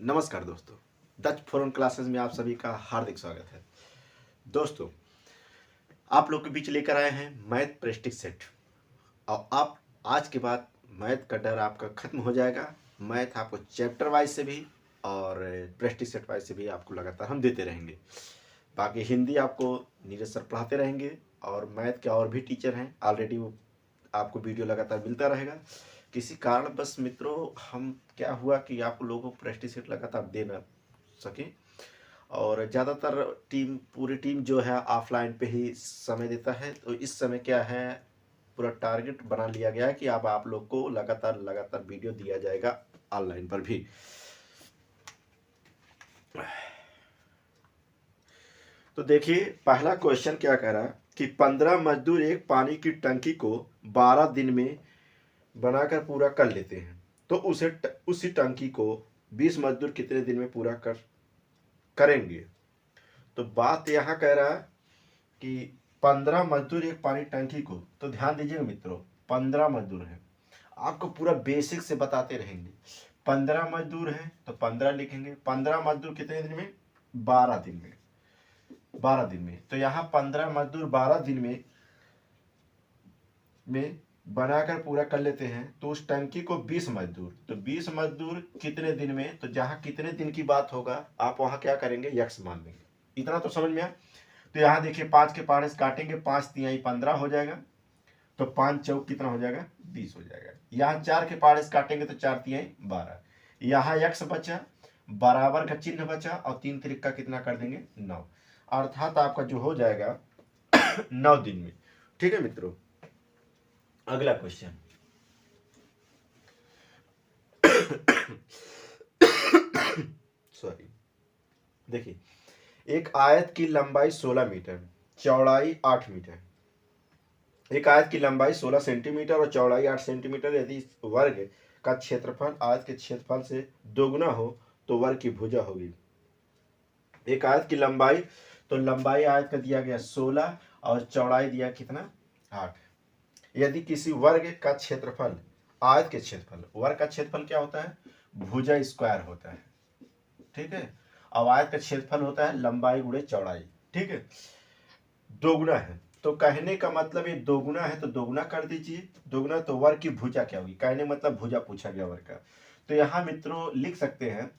नमस्कार दोस्तों, डच फोरन क्लासेस में आप सभी का हार्दिक स्वागत है। दोस्तों, आप लोग के बीच लेकर आए हैं मैथ प्रेस्टिज सेट। और आप आज के बाद मैथ का डर आपका खत्म हो जाएगा। मैथ आपको चैप्टर वाइज से भी और प्रेस्टिज सेट वाइज से भी आपको लगातार हम देते रहेंगे। बाकी हिंदी आपको नीरज सर पढ़ाते रहेंगे और मैथ के और भी टीचर हैं, ऑलरेडी वो आपको वीडियो लगातार मिलता रहेगा। किसी कारणवश मित्रों हम क्या हुआ कि आप लोगों को प्रेस्टिज सेट लगातार दे ना सके और ज़्यादातर पूरी टीम जो है ऑफलाइन पे ही समय देता है। तो इस समय क्या है, पूरा टारगेट बना लिया गया है कि अब आप लोग को लगातार वीडियो दिया जाएगा ऑनलाइन पर भी। तो देखिए, पहला क्वेश्चन क्या कह रहा है कि 15 मजदूर एक पानी की टंकी को 12 दिन में बनाकर पूरा कर लेते हैं, तो उसी टंकी को 20 मजदूर कितने दिन में पूरा करेंगे। तो बात यहाँ कह रहा है कि 15 मजदूर एक पानी टंकी को, तो ध्यान दीजिएगा मित्रों, 15 मजदूर हैं। आपको पूरा बेसिक से बताते रहेंगे। 15 मजदूर हैं तो 15 लिखेंगे। 15 मजदूर कितने दिन में? 12 दिन में। 12 दिन में, तो यहाँ 15 मजदूर 12 दिन में बनाकर पूरा कर लेते हैं, तो उस टंकी को 20 मजदूर, तो 20 मजदूर कितने दिन में, तो जहां कितने दिन की बात होगा आप वहां क्या करेंगे, यक्स मान लेंगे। इतना तो समझ में आया। तो यहाँ देखिए 5 के पहाड़े से काटेंगे, 5 तिहाई 15 हो जाएगा, तो 5 चौक कितना हो जाएगा, 20 हो जाएगा। यहाँ 4 के पहाड़े से काटेंगे तो 4 तिहाई 12। यहाँ यक्स बचा, बराबर का चिन्ह बचा और 3 तिरिक्का कितना कर देंगे, 9। अर्थात आपका जो हो जाएगा 9 दिन में। ठीक है मित्रों, अगला क्वेश्चन। सॉरी, देखिए एक आयत की लंबाई 16 मीटर, चौड़ाई 8 मीटर। एक आयत की लंबाई 16 सेंटीमीटर और चौड़ाई 8 सेंटीमीटर। यदि वर्ग का क्षेत्रफल आयत के क्षेत्रफल से दोगुना हो तो वर्ग की भुजा होगी। एक आयत की लंबाई, तो लंबाई आयत का दिया गया 16 और चौड़ाई दिया कितना, 8। यदि किसी वर्ग का क्षेत्रफल, आयत के क्षेत्रफल, वर्ग का क्षेत्रफल क्या होता है, भुजा स्क्वायर होता है। ठीक है, अब आयत का क्षेत्रफल होता है लंबाई गुणे चौड़ाई। ठीक है, दोगुना है तो कहने का मतलब ये दोगुना है तो दोगुना कर दीजिए। दोगुना तो वर्ग की भुजा क्या होगी, कहने मतलब भुजा पूछा गया वर्ग का। तो यहां मित्रों लिख सकते हैं,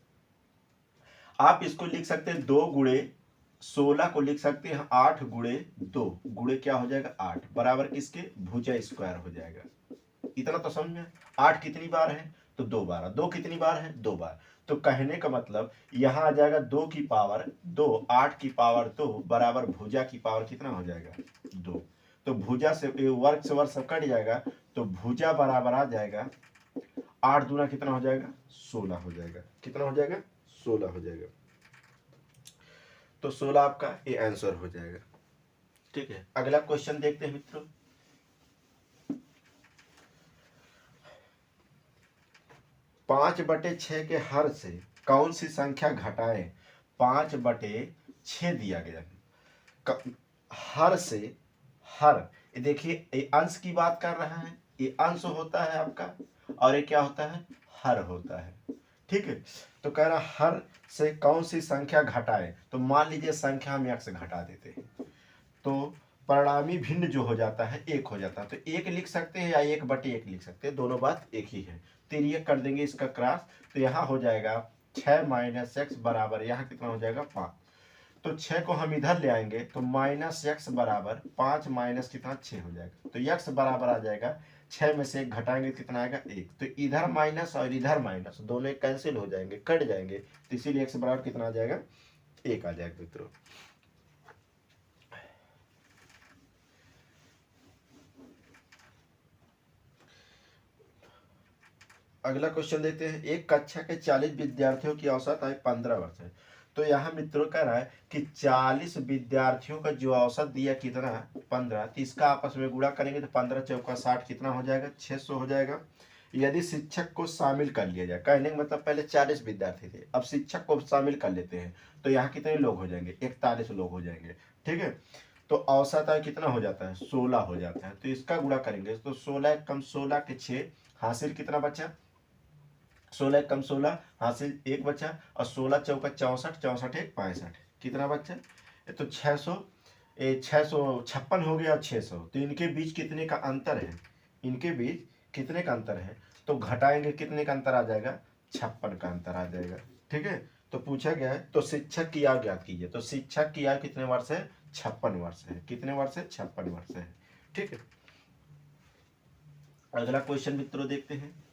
आप इसको लिख सकते हैं 2 गुणे 16 को लिख सकते हैं 8 गुणे 2, गुणे क्या हो जाएगा 8, बराबर किसके, भुजा स्क्वायर हो जाएगा। इतना तो समझ में। 8 कितनी बार है, तो 2 बार। 2 कितनी बार है, 2 बार। तो कहने का मतलब यहां आ जाएगा 2 की पावर 2, 8 की पावर 2 बराबर भुजा की पावर कितना हो जाएगा, 2। तो भुजा से वर्ग से वर्ग सब कट जाएगा, तो भुजा बराबर आ जाएगा 8 दूना कितना हो जाएगा, 16 हो जाएगा। कितना हो जाएगा, 16 हो जाएगा। तो 16 आपका ये आंसर हो जाएगा। ठीक है, अगला क्वेश्चन देखते हैं मित्रों। 5/6 के हर से कौन सी संख्या घटाएं। 5/6 दिया गया है, हर से, हर, ये देखिए ये अंश की बात कर रहा है, ये अंश होता है आपका और ये क्या होता है, हर होता है। ठीक है, तो कह रहा हर से कौन सी संख्या घटाएं, तो मान लीजिए संख्या हम 1 से घटा देते हैं, तो परिणामी भिन्न जो हो जाता है 1 हो जाता है। तो 1 लिख सकते हैं या 1/1 लिख सकते हैं, दोनों बात एक ही है। तो ये कर देंगे इसका क्रॉस, तो यहाँ हो जाएगा 6 - x बराबर, यहाँ कितना हो जाएगा 5। तो 6 को हम इधर ले आएंगे तो -x बराबर 5 माइनस कितना 6 हो जाएगा। तो x बराबर आ जाएगा 6 में से 1 घटाएंगे तो कितना आएगा 1। तो इधर माइनस और इधर माइनस दोनों कैंसिल हो जाएंगे, कट जाएंगे, तो इसीलिए x बराबर कितना आ जाएगा, 1 आ जाएगा मित्रों। अगला क्वेश्चन देखते हैं। एक कक्षा के 40 विद्यार्थियों की औसत आयु 15 वर्ष है। तो यहाँ मित्रों कह रहा है कि 40 विद्यार्थियों का जो औसत दिया कितना, 15, तो इसका आपस में गुणा करेंगे तो 15 चौका 60 कितना हो जाएगा, 600 हो जाएगा। यदि शिक्षक को शामिल कर लिया जाए, कहने का मतलब पहले 40 विद्यार्थी थे, अब शिक्षक को शामिल कर लेते हैं, तो यहाँ कितने लोग हो जाएंगे, 41 लोग हो जाएंगे। ठीक है, तो औसत आयु कितना हो जाता है, 16 हो जाता है। तो इसका गुणा करेंगे तो 16 कम 16 के 6, हासिल कितना बचा, 16 कम 16 हासिल एक बचा, और 16 चौका 64, 64 एक 65, कितना बचा? ये तो 600, 656 हो गया, 600। तो इनके बीच कितने का अंतर है? इनके बीच कितने का अंतर है? तो घटाएंगे कितने का अंतर आ जाएगा? 56 का अंतर आ जाएगा। ठीक है, तो पूछा गया है तो शिक्षक की आयु ज्ञात कीजिए। तो शिक्षक की आयु कितने वर्ष है? 56 वर्ष है। कितने वर्ष है? 56 वर्ष है। ठीक है, अगला क्वेश्चन मित्रों देखते हैं।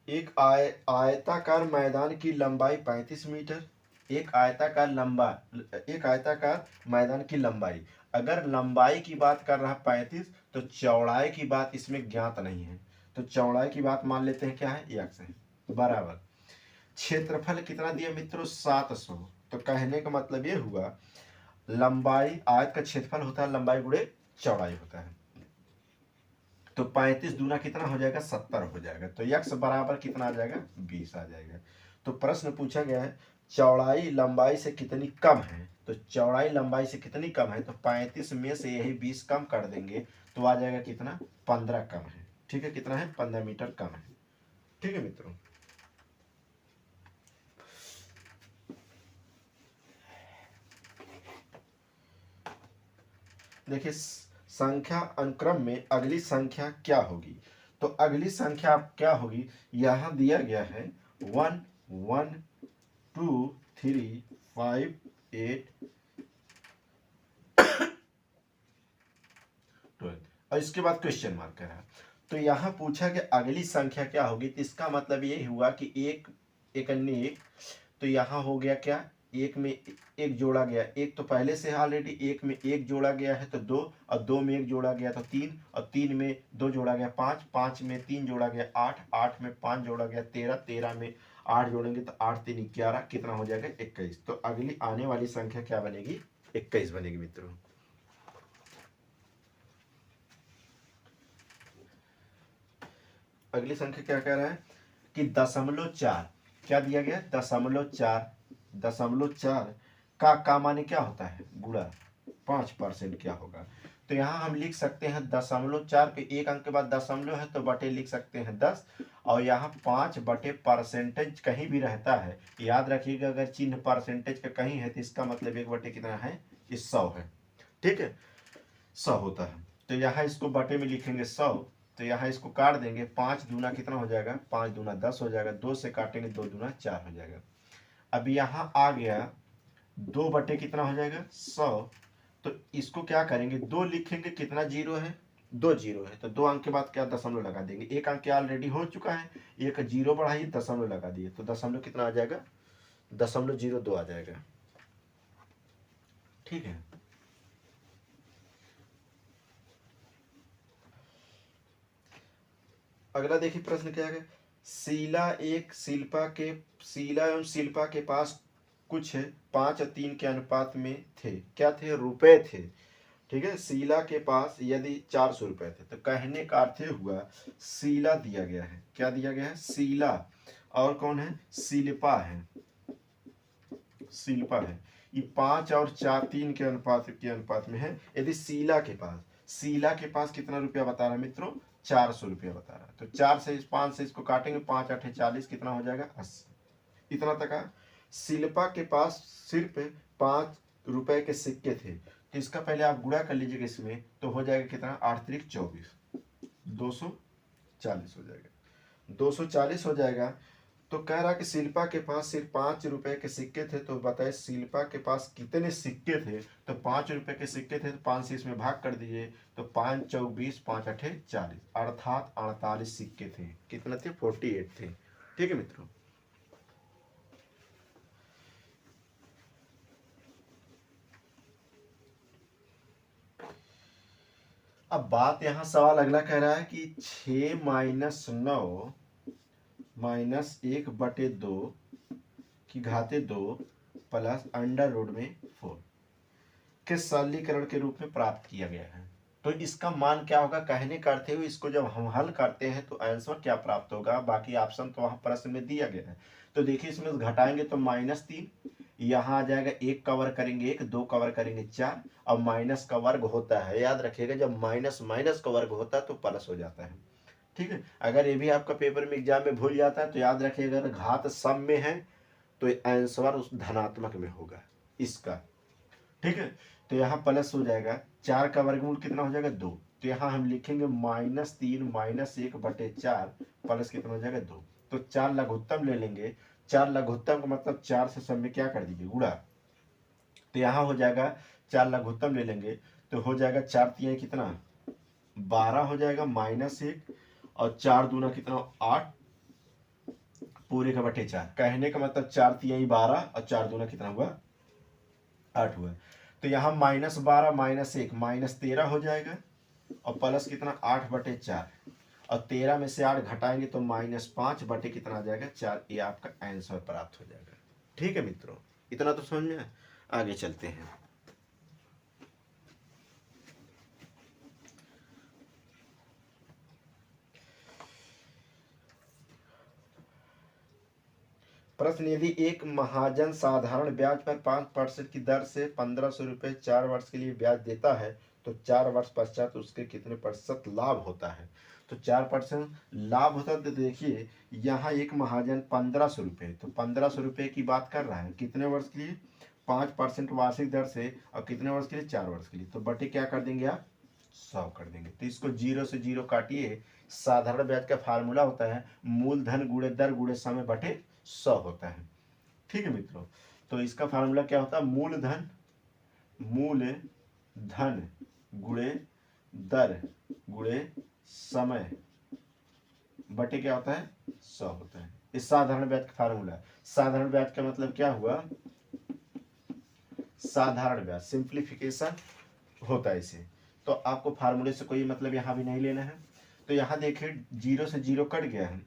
एक आयताकार मैदान की लंबाई 35 मीटर। एक आयताकार मैदान की लंबाई, अगर लंबाई की बात कर रहा 35, तो चौड़ाई की बात इसमें ज्ञात नहीं है। तो चौड़ाई की बात मान लेते हैं क्या है? x है, बराबर क्षेत्रफल कितना दिया मित्रों? 700। तो कहने का मतलब ये हुआ लंबाई, आयत का क्षेत्रफल होता है लंबाई गुणे चौड़ाई होता है। तो 35 दूना कितना हो जाएगा? 70 हो जाएगा। तो x बराबर कितना आ जाएगा? 20 आ जाएगा। तो प्रश्न पूछा गया है चौड़ाई लंबाई से कितनी कम है। तो चौड़ाई लंबाई से कितनी कम है? तो 35 में से यही 20 कम कर देंगे तो आ जाएगा कितना? 15 कम है। ठीक है, कितना है? 15 मीटर कम है। ठीक है मित्रों, देखिए संख्या अनुक्रम में अगली संख्या क्या होगी? तो अगली संख्या क्या होगी? यहां दिया गया है 1 1 2 3 5 8 12, और इसके बाद क्वेश्चन मार्क है। तो यहां पूछा कि अगली संख्या क्या होगी। तो इसका मतलब ये हुआ कि एक एक अन्य एक, तो यहाँ हो गया क्या? एक में एक जोड़ा गया, एक तो पहले से ऑलरेडी, एक में एक जोड़ा गया है तो 2, और 2 में एक जोड़ा गया तो 3, और 3 में 2 जोड़ा गया 5, 5 में 3 जोड़ा गया 8, 8 में 5 जोड़ा गया 13, 13 में 8 जोड़ेंगे तो 8 3 11, कितना हो जाएगा? 21। तो अगली आने वाली संख्या क्या बनेगी? 21 बनेगी मित्रों। अगली संख्या क्या कह रहा है कि 0.4, क्या दिया गया? 0.4, 0.4 का माने क्या होता है? गुणा 5% क्या होगा? तो यहाँ हम लिख सकते हैं 0.4 पे एक अंक के बाद दशमलव है तो बटे लिख सकते हैं 10, और यहाँ 5 बटे परसेंटेज कहीं भी रहता है, याद रखिएगा अगर चिन्ह परसेंटेज का कहीं है तो इसका मतलब 1 बटे कितना है? 100 है। ठीक है, 100 होता है। तो यहाँ इसको बटे में लिखेंगे 100, तो यहाँ इसको काट देंगे, 5 दूना कितना हो जाएगा? 5 दूना 10 हो जाएगा, 2 से काटेंगे 2 दूना 4 हो जाएगा। अब यहाँ आ गया 2 बटे कितना हो जाएगा? 100। तो इसको क्या करेंगे? 2 लिखेंगे, कितना जीरो है? 2 जीरो है, तो 2 अंक के बाद क्या? दशमलव लगा देंगे। एक अंक ऑलरेडी हो चुका है, एक जीरो बढ़ाइए, दशमलव लगा दिए, तो दशमलव कितना आ जाएगा? 0.02 आ जाएगा। ठीक है, अगला देखिए प्रश्न क्या है। शीला एवं शिल्पा के पास कुछ 5 और 3 के अनुपात में थे। क्या थे? रुपए थे। ठीक है, शीला के पास यदि 400 रुपए थे, तो कहने का अर्थ हुआ शीला दिया गया है। क्या दिया गया है? शीला, और कौन है? शिल्पा है। शिल्पा है, ये 5 और 4 3 के अनुपात में है। यदि शीला के पास कितना रुपया बता रहा है मित्रों? 400 रुपया बता रहा है। तो 4 से 5 से इसको काटेंगे, 5 8 40, कितना हो जाएगा? 80। इतना तक है। शिल्पा के पास सिर्फ 5 रुपए के सिक्के थे, तो इसका पहले आप गुणा कर लीजिएगा इसमें, तो हो जाएगा कितना? 8 3 24, 240 हो जाएगा। 240 हो जाएगा। तो कह रहा कि शिल्पा के पास सिर्फ 5 रुपए के सिक्के थे, तो बताए शिल्पा के पास कितने सिक्के थे? तो 5 रुपए के सिक्के थे, तो 5 से इसमें भाग कर दीजिए, तो 5 चौक 20, 5 8 40, अर्थात 48 सिक्के थे। कितने थे? 48 थे। ठीक है मित्रों, अब बात यहाँ सवाल अगला कह रहा है कि 6 - 9 -1/2 की घाते 2 प्लस अंडर रूट में 4 के सरलीकरण के रूप में प्राप्त किया गया है। तो इसका मान क्या होगा? कहने करते हुए इसको जब हम हल करते हैं तो आंसर क्या प्राप्त होगा? बाकी ऑप्शन तो वहां प्रश्न में दिया गया है। तो देखिए इसमें घटाएंगे तो -3, यहाँ आ जाएगा, एक का वर्ग करेंगे 1, 2 का वर्ग करेंगे 4, अब माइनस का वर्ग होता है, याद रखिएगा जब माइनस माइनस का वर्ग होता है तो प्लस हो जाता है। ठीक है, अगर ये भी आपका पेपर में एग्जाम में भूल जाता है तो याद रखिएगा, अगर घात सम में है तो आंसर उस धनात्मक में होगा इसका। ठीक है, तो यहाँ प्लस हो जाएगा, 4 का वर्गमूल कितना हो जाएगा 2, तो यहाँ हम लिखेंगे -3 -1/4 प्लस कितना हो जाएगा 2। तो 4 लघुत्तम ले लेंगे, 4 लघुत्तम का मतलब 4 से सब में क्या कर दीजिए गुणा, तो यहाँ हो जाएगा 4 लघुत्तम ले लेंगे तो हो जाएगा 4 तिहाई कितना 12 हो जाएगा -1, और 4 दूना कितना 8 पूरे का बटे 4, कहने का मतलब 4 तिहाई 12 और 4 दूना कितना हुआ 8 हुआ। तो यहाँ -12 -1 -13 हो जाएगा, और प्लस कितना 8/4, और 13 में से 8 घटाएंगे तो -5 बटे कितना आ जाएगा 4, ये आपका आंसर प्राप्त हो जाएगा। ठीक है मित्रों, इतना तो समझ में, आगे चलते हैं। प्रश्न, यदि एक महाजन साधारण ब्याज पर 5% की दर से 1500 रुपये 4 वर्ष के लिए ब्याज देता है तो 4 वर्ष पश्चात उसके कितने प्रतिशत लाभ होता है। तो 4% लाभ होता है, तो देखिए यहाँ एक महाजन 1500 रुपये, तो 1500 रुपये की बात कर रहा है कितने वर्ष के लिए 5% वार्षिक दर से, और कितने वर्ष के लिए 4 वर्ष के लिए, तो बटे क्या कर देंगे आप 100 कर देंगे। तो इसको 0 से 0 काटिए, साधारण ब्याज का फार्मूला होता है मूलधन गुणे दर गुणे समय बटे 100 होता है। ठीक है मित्रों, तो इसका फार्मूला क्या होता है मूल धन गुणे दर गुणे समय बटे क्या होता है 100 होता है। इस साधारण ब्याज का फार्मूला, साधारण ब्याज का मतलब क्या हुआ, साधारण ब्याज सिंप्लीफिकेशन होता है इसे, तो आपको फार्मूले से कोई मतलब यहाँ भी नहीं लेना है। तो यहाँ देखिए 0 से 0 कट गया है,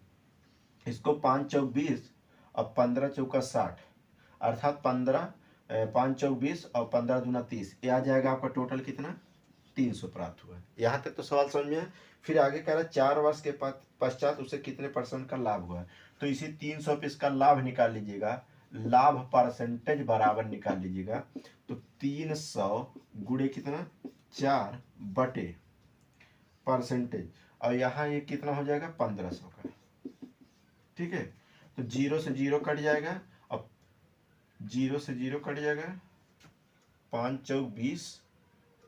इसको 5 चौक 20 और 15 चौका 60, अर्थात 5 चौक 20 और 15 दूना 30, ये आ जाएगा आपका टोटल कितना 300 प्राप्त हुआ। यहाँ तक तो सवाल समझ में है। फिर आगे कह रहा है 4 वर्ष के पश्चात उसे कितने % का लाभ हुआ, तो इसी 300 पे इसका लाभ निकाल लीजिएगा, लाभ परसेंटेज बराबर निकाल लीजिएगा, तो 300 गुणे कितना 4 बटे परसेंटेज, और यहाँ ये कितना हो जाएगा 1500 का। ठीक है, तो 0 से 0 कट जाएगा, अब 0 से 0 कट जाएगा, 5 चौक 20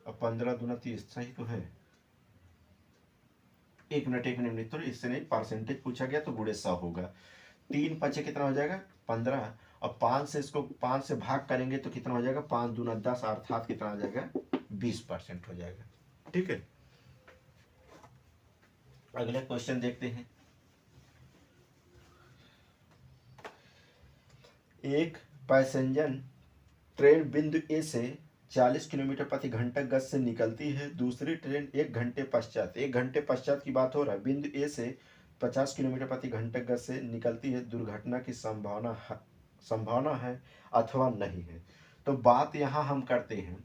और 15 दूना 30, सही तो है। एक मिनट मित्रों, इससे नहीं परसेंटेज पूछा गया तो गुणे 100 होगा। 3 पचे कितना हो जाएगा 15, और 5 से इसको 5 से भाग करेंगे तो कितना हो जाएगा 5 दूना 10, अर्थात कितना आ जाएगा 20% हो जाएगा। ठीक है, अगले क्वेश्चन देखते हैं। एक पैसेंजर ट्रेन बिंदु ए से 40 किलोमीटर प्रति घंटा गति से निकलती है, दूसरी ट्रेन 1 घंटे पश्चात की बात हो रहा है, बिंदु ए से 50 किलोमीटर प्रति घंटा गति से निकलती है, दुर्घटना की संभावना है अथवा नहीं है। तो बात यहाँ हम करते हैं,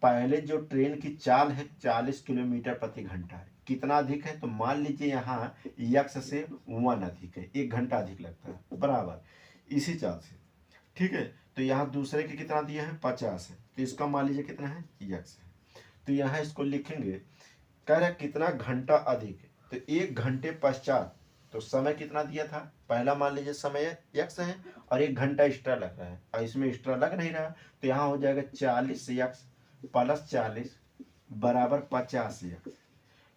पहले जो ट्रेन की चाल है 40 किलोमीटर प्रति घंटा है, कितना अधिक है, तो मान लीजिए यहाँ यक्स से 1 अधिक है, 1 घंटा अधिक लगता है बराबर इसी चाल से। ठीक है, तो यहाँ दूसरे के कितना दिया है 50 है, तो इसका मान लीजिए कितना है यक्स है, तो यहाँ इसको लिखेंगे, कह रहा है कितना घंटा अधिक है, तो 1 घंटे पश्चात, तो समय कितना दिया था, पहला मान लीजिए समय यक्स है और 1 घंटा एक्स्ट्रा लग रहा है, और इसमें एक्स्ट्रा लग नहीं रहा, तो यहाँ हो जाएगा 40 यक्स प्लस 40 बराबर 50 यक्स।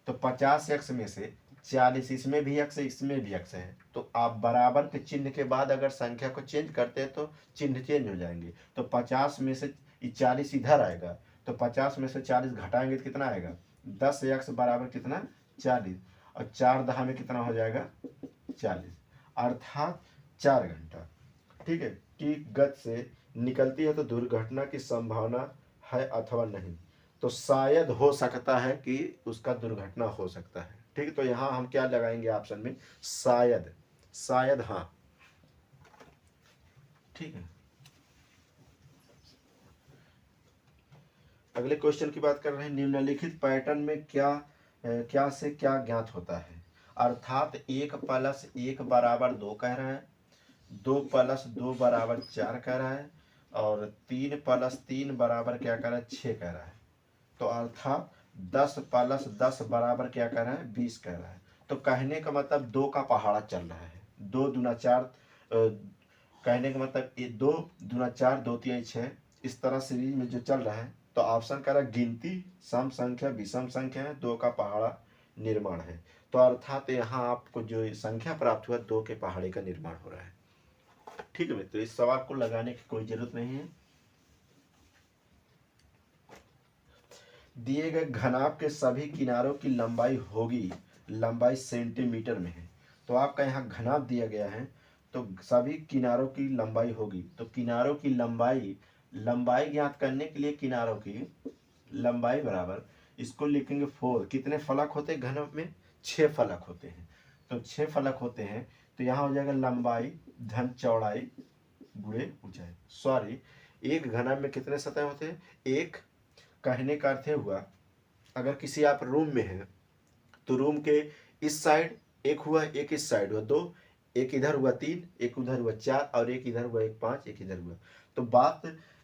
तो 50 यक्स में से 40 इसमें भी यक्स है इसमें भी यक्स है, तो आप बराबर के चिन्ह के बाद अगर संख्या को चेंज करते हैं तो चिन्ह चेंज हो जाएंगे। तो 50 में से 40 इधर आएगा, तो 50 में से 40 घटाएंगे तो कितना आएगा 10 यक्स बराबर कितना 40, और 4 दहा में कितना हो जाएगा 40, अर्थात 4 घंटा। ठीक है, की गति से निकलती है तो दुर्घटना की संभावना है अथवा नहीं, तो शायद हो सकता है कि उसका दुर्घटना हो सकता है। ठीक है, तो यहाँ हम क्या लगाएंगे ऑप्शन में शायद हाँ। ठीक है, अगले क्वेश्चन की बात कर रहे हैं, निम्नलिखित पैटर्न में क्या से क्या ज्ञात होता है, अर्थात 1 + 1 बराबर 2 कह रहा है, 2 + 2 बराबर 4 कह रहा है, और 3 + 3 बराबर क्या कह रहा है, 6 कह रहा है। तो अर्थात 10 + 10 बराबर क्या कह रहा है, 20 कह रहा है। तो कहने का मतलब 2 का पहाड़ा चल रहा है। 2 दूना 4, कहने का मतलब ये 2 दूना 4, 2 3 6, इस तरह सीरीज में जो चल रहा है। तो ऑप्शन कह रहा है गिनती सम संख्या विषम संख्या है, 2 का पहाड़ा निर्माण है। तो अर्थात यहाँ आपको जो संख्या प्राप्त हुआ 2 के पहाड़े का निर्माण हो रहा है। ठीक है मित्रों, इस सवाल को लगाने की कोई जरूरत नहीं है। दिए गए घनाभ के सभी किनारों की लंबाई होगी, लंबाई सेंटीमीटर में है। तो आपका यहाँ घनाभ दिया गया है, तो सभी किनारों की लंबाई होगी। तो किनारों की लंबाई, लंबाई ज्ञात करने के लिए किनारों की लंबाई बराबर, इसको लिखेंगे 4। कितने फलक होते हैं घनभ में, 6 फलक होते हैं। तो 6 फलक होते हैं, तो यहाँ हो जाएगा लंबाई धन चौड़ाई गुणे ऊंचाई। सॉरी, एक घनभ में कितने सतह होते हैं, एक। कहने का अर्थ हुआ, अगर किसी आप रूम में हैं तो रूम के इस साइड एक हुआ, एक इस साइड हुआ 2, एक इधर हुआ 3, एक उधर हुआ 4, और एक इधर हुआ 1 5, एक इधर हुआ। तो बात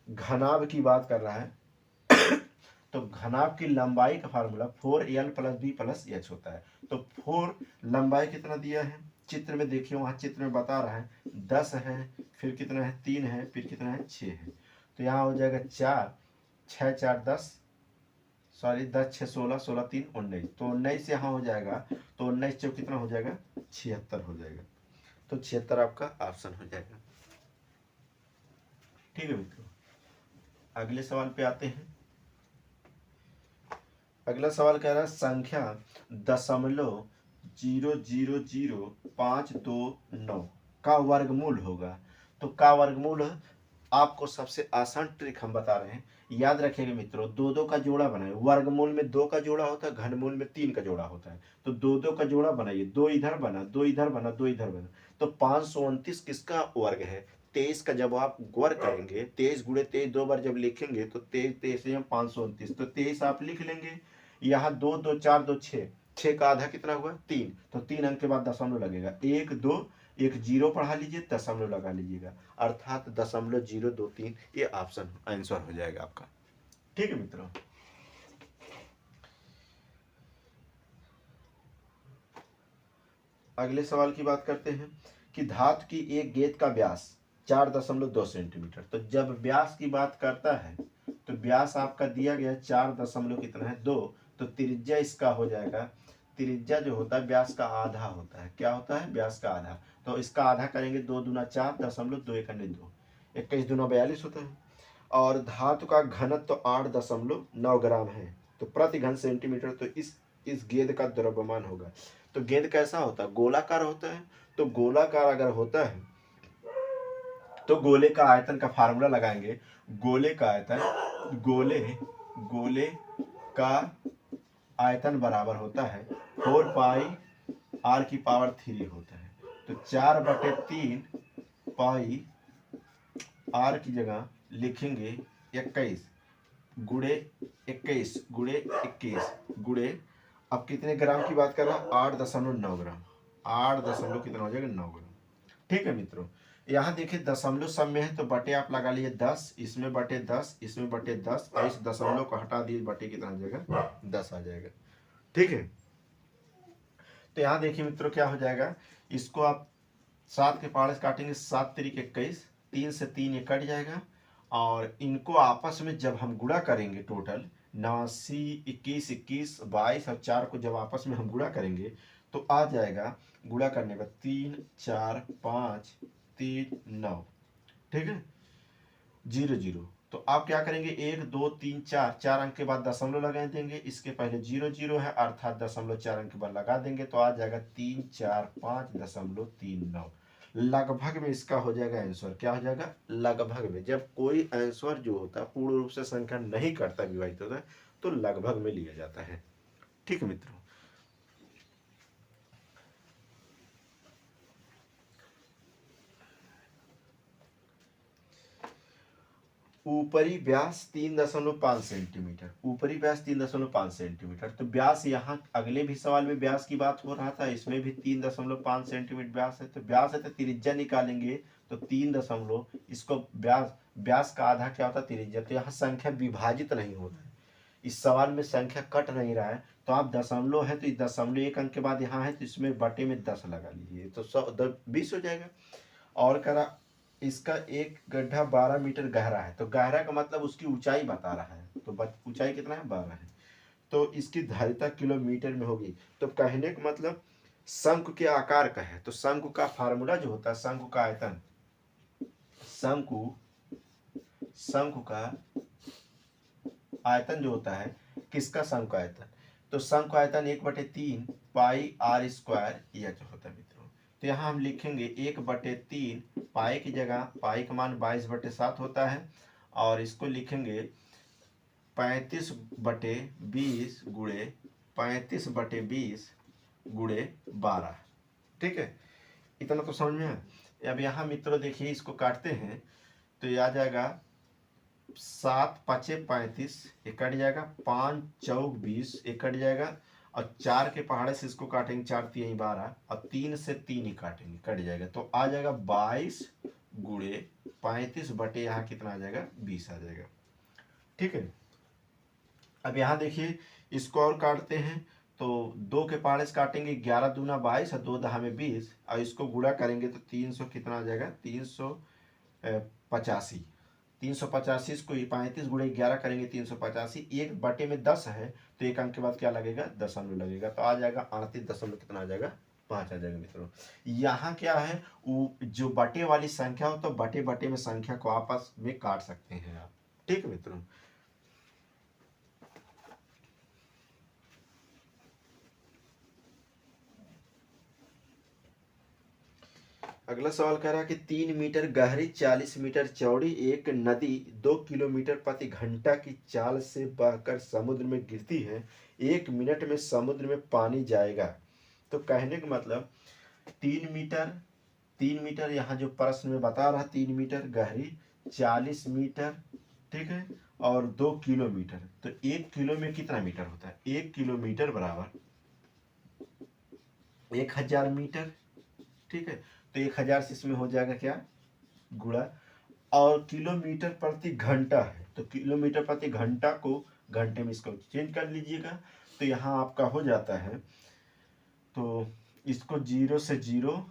घनाभ की बात कर रहा है। तो घनाभ की लंबाई का फार्मूला 4l + b + h होता है। तो 4 लंबाई कितना दिया है, चित्र में देखिए, वहां चित्र में बता रहा है 10 है, फिर कितना है 3 है, फिर कितना है 6 है। तो यहाँ हो जाएगा 4, 6 4 10, सॉरी 10 6 16, 16 3 19। तो 19 यहाँ हो जाएगा, तो 19 चौक कितना हो जाएगा, 76 हो जाएगा। तो 76 आपका ऑप्शन हो जाएगा। ठीक है मित्रों, अगले सवाल पे आते हैं। अगला सवाल कह रहा है संख्या 0.00529 का वर्गमूल होगा। तो का वर्गमूल आपको सबसे आसान ट्रिक हम बता रहे हैं, याद रखिएगा मित्रों। 2 का जोड़ा बनाए, वर्गमूल में 2 का जोड़ा होता है, घनमूल में 3 का जोड़ा होता है। तो 2 का जोड़ा बनाइए, 2 इधर बना, 2 इधर बना, 2 इधर बना। तो 529 किसका वर्ग है, 23 का। जब आप वर्ग करेंगे 23 × 23 2 बार जब लिखेंगे तो 23 से 529, तो 23 आप लिख लेंगे। यहाँ 2 2 4 2 6, 6 का आधा कितना हुआ, 3। तो 3 अंक के बाद दशमलव लगेगा, 1 2 एक 0 पढ़ा लीजिए, दशमलव लगा लीजिएगा, अर्थात 0.023 ये ऑप्शन आंसर हो जाएगा आपका। ठीक है मित्रों, अगले सवाल की बात करते हैं कि धातु की एक गेंद का व्यास 4.2 सेंटीमीटर। तो जब व्यास की बात करता है तो व्यास आपका दिया गया 4 दशमलव कितना है 2। तो त्रिज्या इसका हो जाएगा, त्रिज्या जो होता है व्यास का आधा होता है। क्या होता है, व्यास का आधा। तो इसका आधा करेंगे, 2 दूना 4 दशमलव 2 1 2, 21 दूना 42 होता है। और धातु का घनत्व तो 8.9 ग्राम है। तो प्रति घन सेंटीमीटर। तो इस गेंद का द्रव्यमान होगा। तो गेंद कैसा होता है, गोलाकार होता है। तो गोलाकार अगर होता है तो गोले का आयतन का फार्मूला लगाएंगे। गोले का आयतन, गोले का आयतन बराबर होता है 4πr³ होता है। तो 4/3 पाई r की जगह लिखेंगे 21 गुणे 21 गुणे 21 गुणे, अब कितने ग्राम की बात कर रहा हूँ, 8.9 ग्राम। 8 दशमलव कितना हो जाएगा, 9 ग्राम। ठीक है मित्रों, यहाँ देखिए दशमलव सब में है तो बटे आप लगा लीजिए 10, इसमें बटे 10, इसमें बटे 10, और इस दशमलव को हटा दिए, बटे कितना हो जाएगा, 10 आ जाएगा। ठीक है, तो यहाँ देखिए मित्रों क्या हो जाएगा, इसको आप 7 के पहाड़े से काटेंगे, 7 3 21, 3 से 3 ये कट जाएगा। और इनको आपस में जब हम गुणा करेंगे, टोटल 89 21 21 22 और 4 को जब आपस में हम गुणा करेंगे तो आ जाएगा, गुणा करने का 3 4 5 3 9। ठीक है, 0 0। तो आप क्या करेंगे, 1 2 3 4, 4 अंक के बाद दशमलव लगा देंगे, इसके पहले 0 0 है अर्थात दशमलव 4 अंक के बाद लगा देंगे, तो आ जाएगा 3 4 5.39। लगभग में इसका हो जाएगा आंसर। क्या हो जाएगा, लगभग में। जब कोई आंसर जो होता है पूर्ण रूप से संख्या नहीं करता, विभाजित होता है, तो लगभग में लिया जाता है। ठीक है मित्रों, ऊपरी व्यास 3.5 सेंटीमीटर, ऊपरी व्यास 3.5 सेंटीमीटर। तो व्यास यहाँ अगले भी सवाल में व्यास की बात हो रहा था, इसमें भी 3.5 सेंटीमीटर व्यास है। तो व्यास है तो त्रिज्या निकालेंगे, तो 3 दशमलव, इसको व्यास व्यास का आधा क्या होता है? त्रिज्या। तो यहाँ संख्या विभाजित नहीं हो रहा है, इस सवाल में संख्या कट नहीं रहा है, तो आप दशमलव है तो इस दशमलव एक अंक के बाद यहाँ है तो इसमें बटे में 10 लगा लीजिए, तो 20 हो जाएगा। और करा इसका एक गड्ढा 12 मीटर गहरा है, तो गहरा का मतलब उसकी ऊंचाई बता रहा है, तो ऊंचाई कितना है? 12 है। तो इसकी धारिता किलोमीटर में होगी। तो कहने का मतलब शंकु के आकार का है, तो शंकु का फार्मूला जो होता है, शंकु का आयतन, शंकु का आयतन जो होता है, किसका? शंकु आयतन। तो शंकु आयतन 1/3 पाई आर स्क्वायर यह जो होता है मित्रों। तो यहाँ हम लिखेंगे 1/3 पाई की जगह पाई का मान 22/7 होता है, और इसको लिखेंगे 35/20 गुणे 35/20 गुणे 12। ठीक है, इतना तो समझ में है। अब यहाँ मित्रों देखिए, इसको काटते हैं तो ये आ जाएगा 7 5 35, ये कट जाएगा, 5 चौक 20, ये कट जाएगा, और 4 के पहाड़े से इसको काटेंगे, 4 3 12, और 3 से 3 ही काटेंगे, कट जाएगा, तो आ जाएगा 22 गुणे 35 बटे यहाँ कितना आ जाएगा? 20 आ जाएगा। ठीक है, अब यहाँ देखिए इसको और काटते हैं, तो 2 के पहाड़े से काटेंगे, 11 दूना 22 और 2 दहा में 20, और इसको गुणा करेंगे तो 300 कितना आ जाएगा? 385। 385 इसको 35 गुणे 11 करेंगे 385, 1/10 है, तो एक अंक के बाद क्या लगेगा? दशमलव लगेगा, तो आ जाएगा 38 दशमलव कितना आ जाएगा? 5 आ जाएगा मित्रों। यहाँ क्या है, वो जो बटे वाली संख्या हो तो बटे बटे में संख्या को आपस में काट सकते हैं आप। ठीक है मित्रों, अगला सवाल कह रहा है कि 3 मीटर गहरी 40 मीटर चौड़ी एक नदी 2 किलोमीटर प्रति घंटा की चाल से बहकर समुद्र में गिरती है, 1 मिनट में समुद्र में पानी जाएगा। तो कहने का मतलब 3 मीटर यहाँ जो प्रश्न में बता रहा, 3 मीटर गहरी 40 मीटर, ठीक है, और 2 किलोमीटर, तो 1 किलो में कितना मीटर होता है? 1 किलोमीटर बराबर 1000 मीटर। ठीक है, तो 1000 से इसमें हो जाएगा क्या? गुणा, और किलोमीटर प्रति घंटा है, तो किलोमीटर प्रति घंटा को घंटे में इसको चेंज कर लीजिएगा, तो यहाँ आपका हो जाता है, तो इसको 0 से 0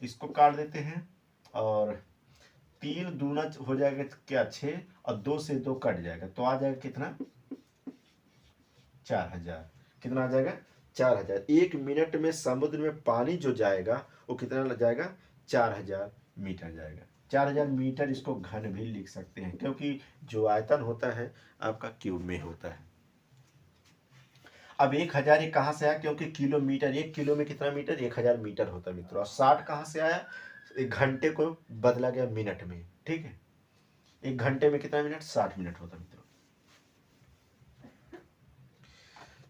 इसको काट देते हैं, और 3 दूना हो जाएगा क्या? 6, और 2 से 2 कट जाएगा, तो आ जाएगा कितना? 4000। कितना आ जाएगा? 4000। 1 मिनट में समुद्र में पानी जो जाएगा वो कितना लग जाएगा? 4000 मीटर जाएगा। 4000 मीटर, इसको घन भी लिख सकते हैं, क्योंकि जो आयतन होता है आपका क्यूब में होता है। अब 1000 कहाँ से आया? क्योंकि किलोमीटर, 1 किलो में कितना मीटर? 1000 मीटर होता है मित्रों। और 60 कहाँ से आया? एक घंटे को बदला गया मिनट में। ठीक है, 1 घंटे में कितना मिनट? 60 मिनट होता है मित्रों।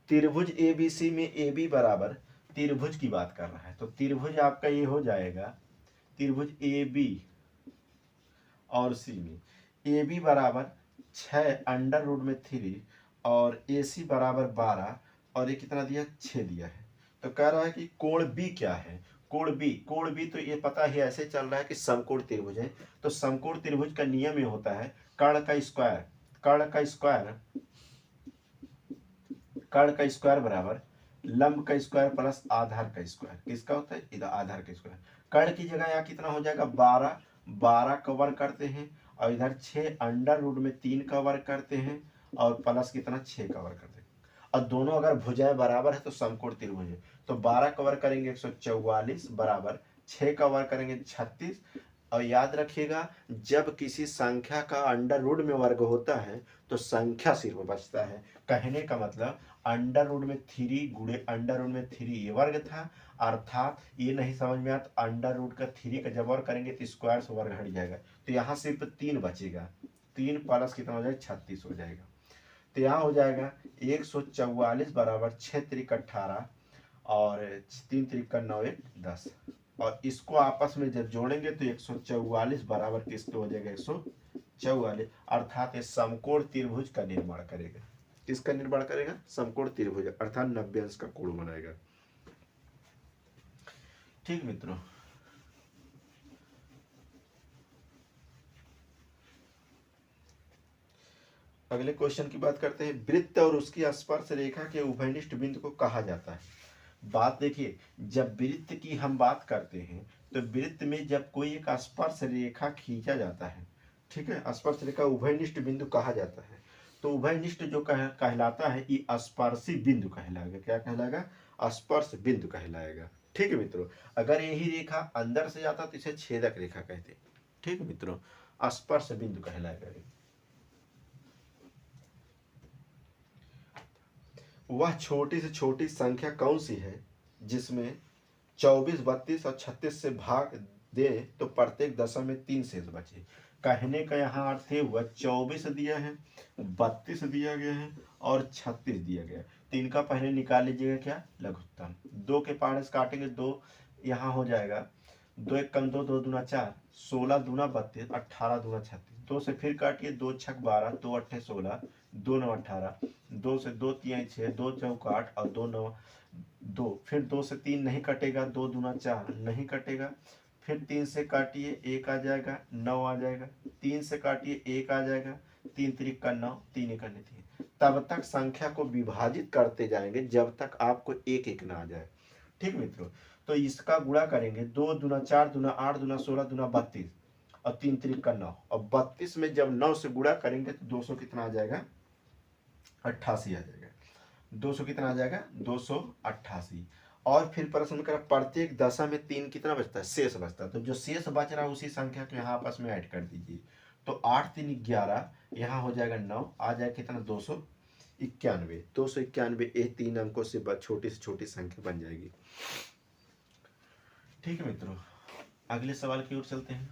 त्रिभुज एबीसी में ए बी बराबर, त्रिभुज की बात कर रहा है, तो त्रिभुज आपका ये हो जाएगा, त्रिभुज ए बी और सी में ए बी बराबर 6√3 और ए सी बराबर 12, और ये कितना दिया? 6 दिया है। तो कह रहा है कि कोण बी क्या है? कोण बी तो ये पता ही ऐसे चल रहा है कि समकोण त्रिभुज है। तो समकोण त्रिभुज का नियम ये होता है, कर्ण का स्क्वायर बराबर लंब का स्क्वायर प्लस आधार का स्क्वायर। किसका होता है? इधर आधार का स्क्वायर। कर्ण की जगह यहाँ कितना हो जाएगा? 12 का वर्ग करते हैं, और इधर 6√3 का वर्ग करते हैं, और प्लस कितना? 6 का वर्ग करते हैं। और दोनों अगर भुजाएं बराबर है तो समकोण त्रिभुज है। तो 12 का वर्ग करेंगे 144 बराबर 6 का वर्ग करेंगे 36। और याद रखिएगा, जब किसी संख्या का अंडर रूट में वर्ग होता है तो संख्या सिर्फ बचता है। कहने का मतलब अंडर रूट में 3 गुणे अंडर रूट में 3 ये वर्ग था, अर्थात ये नहीं समझ में आता, अंडर रूट का 3 का जब वर्ग करेंगे तो स्क्वायर से वर्ग हट जाएगा, तो यहाँ सिर्फ 3 बचेगा, 3 प्लस कितना हो जाएगा? 36 हो जाएगा। तो यहाँ हो जाएगा 144 बराबर 6 त्रिक 18 और 3 त्रिक 9 1 10, और इसको आपस में जब जोड़ेंगे तो 144 बराबर किसके हो जाएगा? 144, अर्थात ये समकोण त्रिभुज का निर्माण करेगा। किसका निर्माण करेगा? समकोण त्रिभुज, अर्थात 90 अंश का कोण बनाएगा। ठीक मित्रों, अगले क्वेश्चन की बात करते हैं। वृत्त और उसकी स्पर्श रेखा के उभयनिष्ठ बिंदु को कहा जाता है। बात देखिए, जब वृत्त की हम बात करते हैं तो वृत्त में जब कोई एक स्पर्श रेखा खींचा जाता है, ठीक है, स्पर्श रेखा उभयनिष्ठ बिंदु कहा जाता है। तो उभयनिष्ठ जो कहलाता है ये स्पर्शी बिंदु कहलाएगा। क्या कहलाएगा? स्पर्श बिंदु कहलाएगा। ठीक है मित्रों, अगर यही रेखा अंदर से जाता तो इसे छेदक रेखा कहते हैं। ठीक है मित्रों, स्पर्श बिंदु कहलाएगा। वह छोटी से छोटी संख्या कौन सी है जिसमें 24, 32 और 36 से भाग दे तो प्रत्येक दशा में 3 शेष बचे। कहने का यहाँ अर्थ है वह 24 दिया है, 32 दिया गया है और 36 दिया गया है। तो इनका पहले निकाल लीजिएगा क्या? लघुत्तम। 2 के पारस काटेंगे, 2 यहाँ हो जाएगा, 2 एक कम 2, 2 दूना 4, 16 दूना 32, 18 दूना 36। 2 से फिर काटिए, 2 छक 12, 2 अट्ठे 16, 2 9 18, 2 से 2 3 6, 2 चौक 8 और 2 9 2। फिर 2 से 3 नहीं कटेगा, 2 दूना 4 नहीं कटेगा। फिर 3 से काटिए 1 आ जाएगा, 9 आ जाएगा। 3 से काटिए 1 आ जाएगा, 3 त्रिक का 9, 3 एक 3। तब तक संख्या को विभाजित करते जाएंगे जब तक आपको 1 1 ना आ जाए। ठीक मित्रों, तो इसका गुणा करेंगे, 2 दूना 4 दूना 8 दूना 16 दूना 32 और 3 त्रिक का 9। और 32 में जब 9 से गुणा करेंगे तो 200 कितना आ जाएगा? 88 आ जाएगा। 200 कितना आ जाएगा? 288। और फिर प्रश्न करा प्रत्येक दशा में 3 कितना बचता है? शेष बचता है। तो जो शेष बच रहा है उसी संख्या को यहाँ आपस में ऐड कर दीजिए। तो 8 3 11, यहाँ हो जाएगा 9, आ जाएगा कितना? 291। 291 ये 3 अंकों से छोटी छोटी संख्या बन जाएगी। ठीक है मित्रों, अगले सवाल की ओर चलते हैं।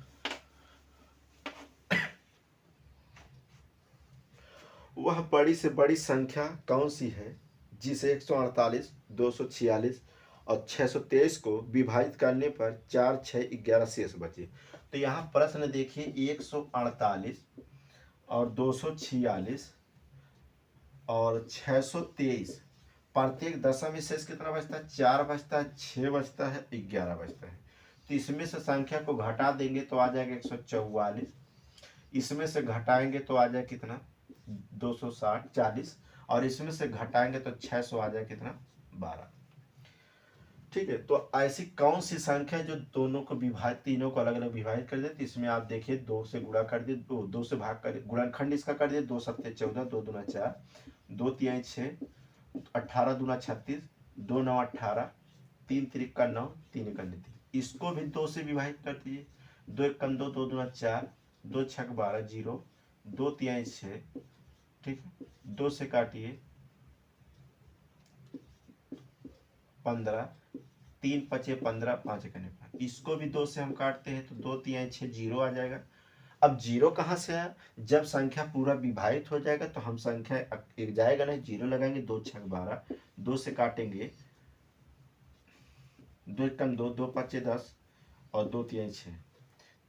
वह बड़ी से बड़ी संख्या कौन सी है जिसे 148, 246 और 623 को विभाजित करने पर 4, 6, 11 शेष बचे। तो यहाँ प्रश्न देखिए, 148 और 246 और 623 प्रत्येक दशा में शेष कितना बचता है? 4 बचता है, 6 बचता है, 11 बचता है। तो इसमें से संख्या को घटा देंगे तो आ जाएगा 144। इसमें से घटाएंगे तो आ जाए कितना? 260 40। और इसमें से घटाएंगे तो 600 आ जाए कितना? 12। ठीक है, तो ऐसी कौन सी संख्या जो दोनों को विभाजित, तीनों को अलग अलग विभाजित कर देती? इसमें आप देखिए, 2 से गुणा कर दिए, 2 से भाग कर, गुणनखंड इसका कर दिए, 2 सत्ते 14, 2 दूना 4, 2 तिहाई 6, 18 दूना 36, 2 9 18, 3 त्रिक का 9, 3 एक 3। इसको भी 2 से विभाजित कर दीजिए, 2 एक 2, 2 दूना 4, 2 छक 12 0, 2 तिहाई 6। ठीक है, 2 से काटिए 15, 3 पचे 15, 5 एक 5। इसको भी 2 से हम काटते हैं तो 2 3 6 0 आ जाएगा। अब 0 कहाँ से आया? जब संख्या पूरा विभाजित हो जाएगा तो हम संख्या एक जाएगा नहीं, 0 लगाएंगे। 2 छक 12, 2 से काटेंगे, 2 एक 2, 2 पचे 10 और 2 3 6।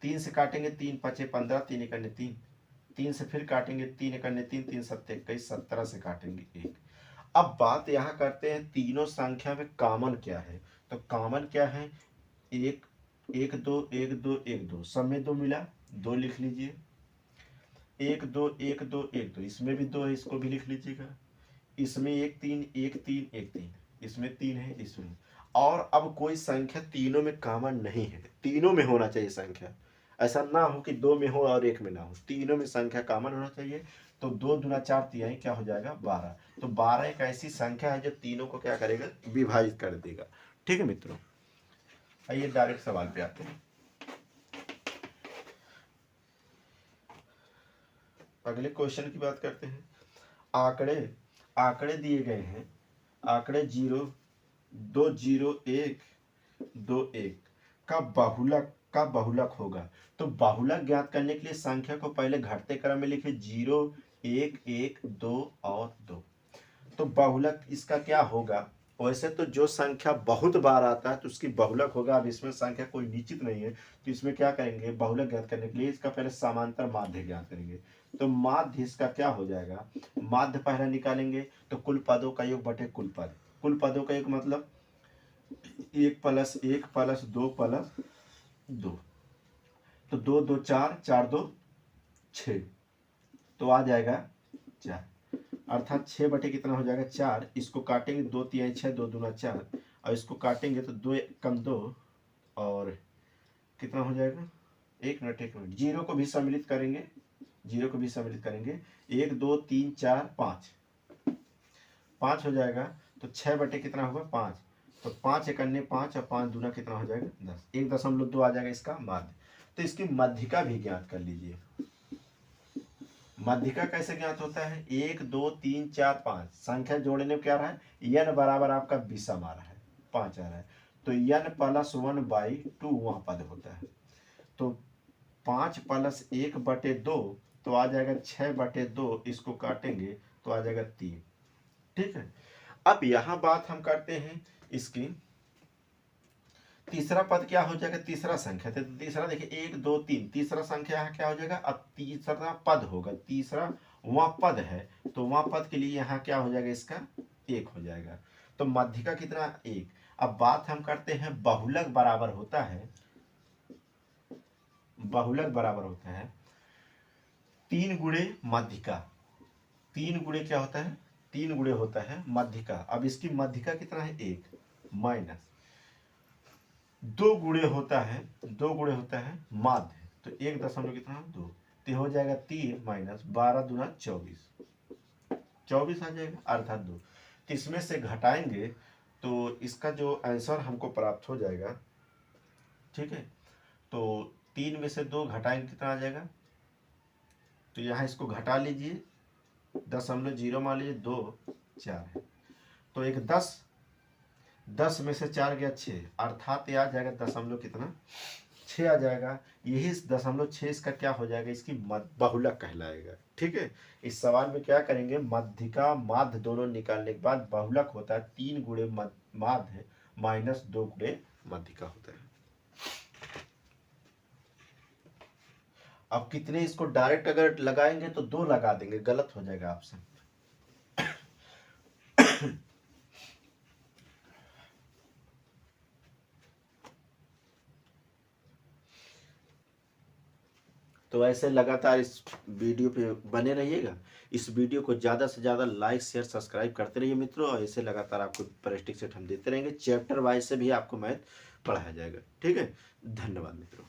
3 से काटेंगे, 3 पचे 15, 3 एक 3। 3 से फिर काटेंगे, 3 एक 3, 3 सत्ते 21, 17 से काटेंगे 1। अब बात यहाँ करते हैं तीनों संख्या में कॉमन क्या है। तो कॉमन क्या है? 1 1 2 1 2 1 2, सब में 2 मिला, 2 लिख लीजिए। 1 2 1 2 1 2, इसमें भी 2 है, इसको भी लिख लीजिएगा। इसमें 1 3 1 3 1 3, इसमें 3 है, इसमें। और अब कोई संख्या तीनों में कॉमन नहीं है, तीनों में होना चाहिए संख्या। ऐसा ना हो कि 2 में हो और 1 में ना हो, तीनों में संख्या कॉमन होना चाहिए। तो 2 दूना 4 तिहाई क्या हो जाएगा? 12। तो 12 एक ऐसी संख्या है जो तीनों को क्या करेगा? विभाजित कर देगा। ठीक है मित्रों, आइए डायरेक्ट सवाल पे आते हैं। अगले क्वेश्चन की बात करते हैं। आंकड़े दिए गए हैं। आंकड़े 0 2 0 1 2 1 का बहुलक होगा। तो बहुलक ज्ञात करने के लिए संख्या को पहले घटते क्रम में लिखे, 0 1 1 2 और 2। तो बहुलक इसका क्या होगा? वैसे तो जो संख्या बहुत बार आता है तो उसकी बहुलक होगा। अब इसमें संख्या कोई निश्चित नहीं है, तो इसमें क्या करेंगे? बहुलक ज्ञात करने के लिए इसका पहले समांतर माध्य ज्ञात करेंगे। तो माध्य इसका क्या हो जाएगा? माध्य पहला निकालेंगे तो कुल पदों का योग बटे कुल पद। कुल पदों का योग मतलब 1 + 1 + 2 + 2। तो 2 2 4 4 2 6, तो आ जाएगा 4, अर्थात 6 बटे कितना हो जाएगा 4। इसको काटेंगे 2 3 6, 2 दूना 4, और इसको काटेंगे तो 2 कम 2, और कितना हो जाएगा, 1 मिनट, जीरो को भी सम्मिलित करेंगे, 1 2 3 4 5, 5 हो जाएगा। तो 6 बटे कितना होगा 5, तो 5 एक अन्य 5, और 5 दूना कितना हो जाएगा 10, 1.2 आ जाएगा इसका माध्य। तो इसकी मध्यिका भी ज्ञात कर लीजिए। मध्यिका कैसे ज्ञात होता है, 1 2 3 4 5 संख्या जोड़ने में क्या रहा है, n बराबर आपका विषम आ रहा है, 5 आ रहा है, तो n+1/2 वहाँ पद होता है। तो 5 + 1/2 तो आ जाएगा 6/2, इसको काटेंगे तो आ जाएगा 3। ठीक है, अब यहाँ बात हम करते हैं इसकी, तीसरा पद क्या हो जाएगा, तीसरा संख्या, तो तीसरा देखिए 1 2 3, तीसरा संख्या यहाँ क्या हो जाएगा, अब तीसरा पद होगा, तीसरा वहाँ पद है, तो वहाँ पद के लिए यहाँ क्या हो जाएगा, इसका 1 हो जाएगा। तो मध्यिका कितना 1। अब बात हम करते हैं बहुलक बराबर होता है, बहुलक बराबर होता है 3 गुणे मध्यिका, 3 गुणे क्या होता है, 3 गुणे होता है मध्यिका। अब इसकी मध्यिका कितना है 1, माइनस 2 गुणे होता है, 2 गुणे होता है माध्य, तो 1 दशमलव कितना 2, तो हो जाएगा 3 माइनस 12 दूना 24, 24 आ जाएगा, अर्थात 2। तो इसमें से घटाएंगे तो इसका जो आंसर हमको प्राप्त हो जाएगा, ठीक है, तो 3 में से 2 घटाएंगे कितना आ जाएगा, तो यहाँ इसको घटा लीजिए, 0.0 मान लीजिए, 2 4 है, तो एक 10 में से 4 गया 6, अर्थात ये आ जाएगा दशमलव कितना 6 आ जाएगा। यही 0.6 इसका क्या हो जाएगा, इसकी बहुलक कहलाएगा। ठीक है, इस सवाल में क्या करेंगे, मध्यिका माध्य दोनों निकालने के बाद बहुलक होता है 3 गुणे माध्य माइनस 2 गुणे मध्यिका होता है। अब कितने इसको डायरेक्ट अगर लगाएंगे तो 2 लगा देंगे, गलत हो जाएगा ऑप्शन। तो ऐसे लगातार इस वीडियो पे बने रहिएगा। इस वीडियो को ज़्यादा से ज़्यादा लाइक शेयर सब्सक्राइब करते रहिए मित्रों, और ऐसे लगातार आपको प्रैक्टिस सेट हम देते रहेंगे। चैप्टर वाइज से भी आपको मैथ पढ़ाया जाएगा। ठीक है, धन्यवाद मित्रों।